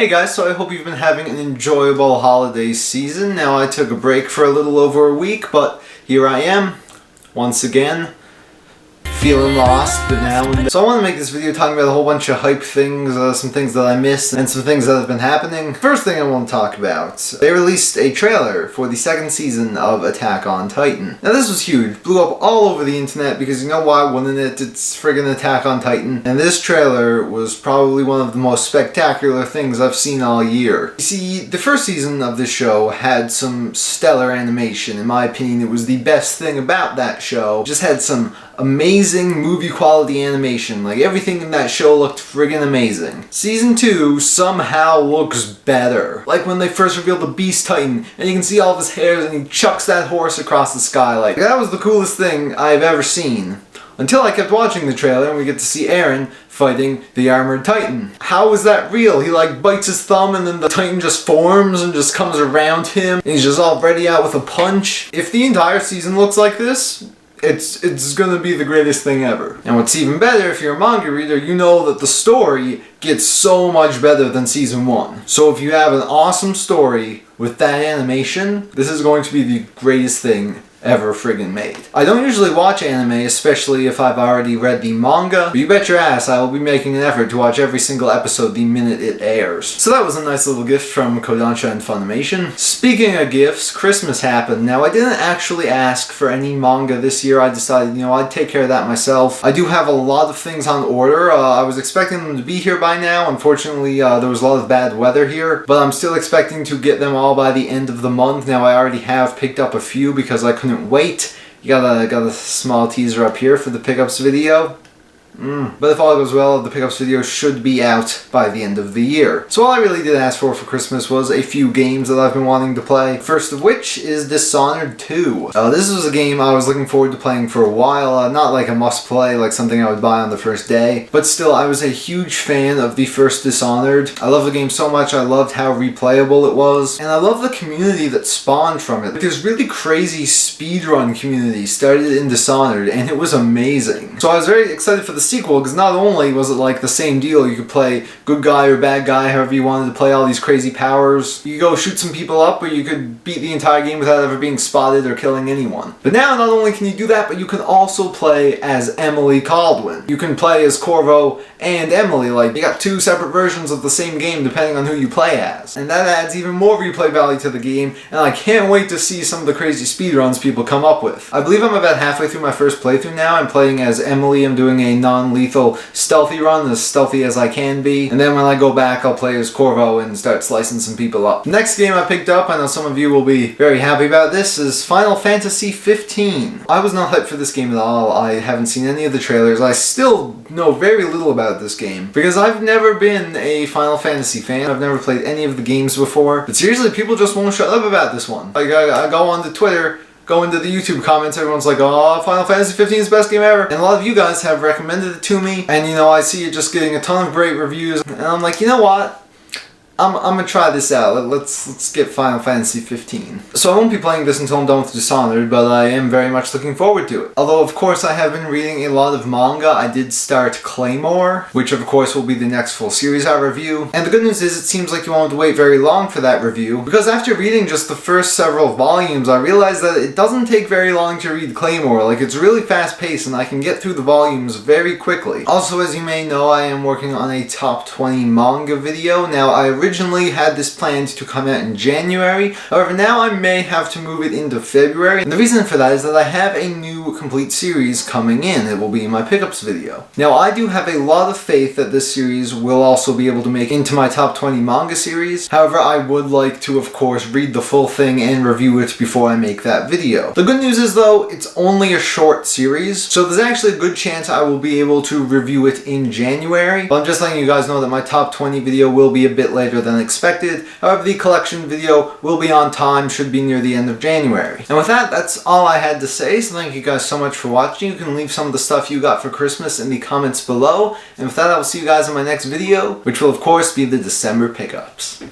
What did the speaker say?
Hey guys, so I hope you've been having an enjoyable holiday season. Now I took a break for a little over a week, but here I am, once again, feeling lost, but now and then. So I want to make this video talking about a whole bunch of hype things, some things that I missed, and some things that have been happening. First thing I want to talk about, they released a trailer for the second season of Attack on Titan. Now this was huge, blew up all over the internet because you know why wouldn't it? It's friggin' Attack on Titan. And this trailer was probably one of the most spectacular things I've seen all year. You see, the first season of this show had some stellar animation. In my opinion, it was the best thing about that show. It just had some amazing movie quality animation. Like everything in that show looked friggin' amazing. Season 2 somehow looks better. Like when they first revealed the Beast Titan and you can see all of his hairs and he chucks that horse across the sky. Like that was the coolest thing I've ever seen. Until I kept watching the trailer and we get to see Eren fighting the Armored Titan. How is that real? He like bites his thumb and then the Titan just forms and just comes around him and he's just all ready out with a punch. If the entire season looks like this, it's gonna be the greatest thing ever. And what's even better, if you're a manga reader, you know that the story gets so much better than season 1. So if you have an awesome story with that animation, this is going to be the greatest thing ever friggin' made. I don't usually watch anime, especially if I've already read the manga, but you bet your ass I will be making an effort to watch every single episode the minute it airs. So that was a nice little gift from Kodansha and Funimation. Speaking of gifts, Christmas happened. Now I didn't actually ask for any manga this year. I decided, you know, I'd take care of that myself. I do have a lot of things on order. I was expecting them to be here by now. Unfortunately, there was a lot of bad weather here, but I'm still expecting to get them all by the end of the month. Now I already have picked up a few because I couldn't wait. You got a small teaser up here for the pickups video. But if all goes well, the pickups video should be out by the end of the year. So all I really did ask for Christmas was a few games that I've been wanting to play. First of which is Dishonored 2. This was a game I was looking forward to playing for a while. Not like a must play, like something I would buy on the first day. But still, I was a huge fan of the first Dishonored. I love the game so much, I loved how replayable it was. And I love the community that spawned from it. Like, this really crazy speedrun community started in Dishonored, and it was amazing. So I was very excited for the sequel, because not only was it like the same deal, you could play good guy or bad guy, however you wanted to play all these crazy powers. You could go shoot some people up, or you could beat the entire game without ever being spotted or killing anyone. But now not only can you do that, but you can also play as Emily Kaldwin. You can play as Corvo and Emily. Like, you got two separate versions of the same game depending on who you play as. And that adds even more replay value to the game, and I can't wait to see some of the crazy speedruns people come up with. I believe I'm about halfway through my first playthrough now. I'm playing as Emily. I'm doing a non-lethal stealthy run, as stealthy as I can be. And then when I go back, I'll play as Corvo and start slicing some people up. The next game I picked up, I know some of you will be very happy about this, is Final Fantasy 15. I was not hyped for this game at all. I haven't seen any of the trailers. I still know very little about this game because I've never been a Final Fantasy fan. I've never played any of the games before. But seriously, people just won't shut up about this one. Like, I go on to Twitter, go into the YouTube comments, everyone's like, oh, Final Fantasy 15 is the best game ever. And a lot of you guys have recommended it to me. And you know, I see it just getting a ton of great reviews. And I'm like, you know what? I'm gonna try this out. Let's get Final Fantasy 15. So I won't be playing this until I'm done with Dishonored, but I am very much looking forward to it. Although, of course, I have been reading a lot of manga. I did start Claymore, which of course will be the next full series I review. And the good news is it seems like you won't have to wait very long for that review, because after reading just the first several volumes, I realized that it doesn't take very long to read Claymore. Like, it's really fast-paced and I can get through the volumes very quickly. Also, as you may know, I am working on a top 20 manga video. Now, I originally had this planned to come out in January. However, now I may have to move it into February. And the reason for that is that I have a new complete series coming in. It will be in my pickups video. Now, I do have a lot of faith that this series will also be able to make into my top 20 manga series. However, I would like to, of course, read the full thing and review it before I make that video. The good news is, though, it's only a short series, so there's actually a good chance I will be able to review it in January. But I'm just letting you guys know that my top 20 video will be a bit later than expected. However, the collection video will be on time, should be near the end of January. And with that, that's all I had to say, so thank you guys so much for watching. You can leave some of the stuff you got for Christmas in the comments below. And with that, I will see you guys in my next video, which will of course be the December pickups.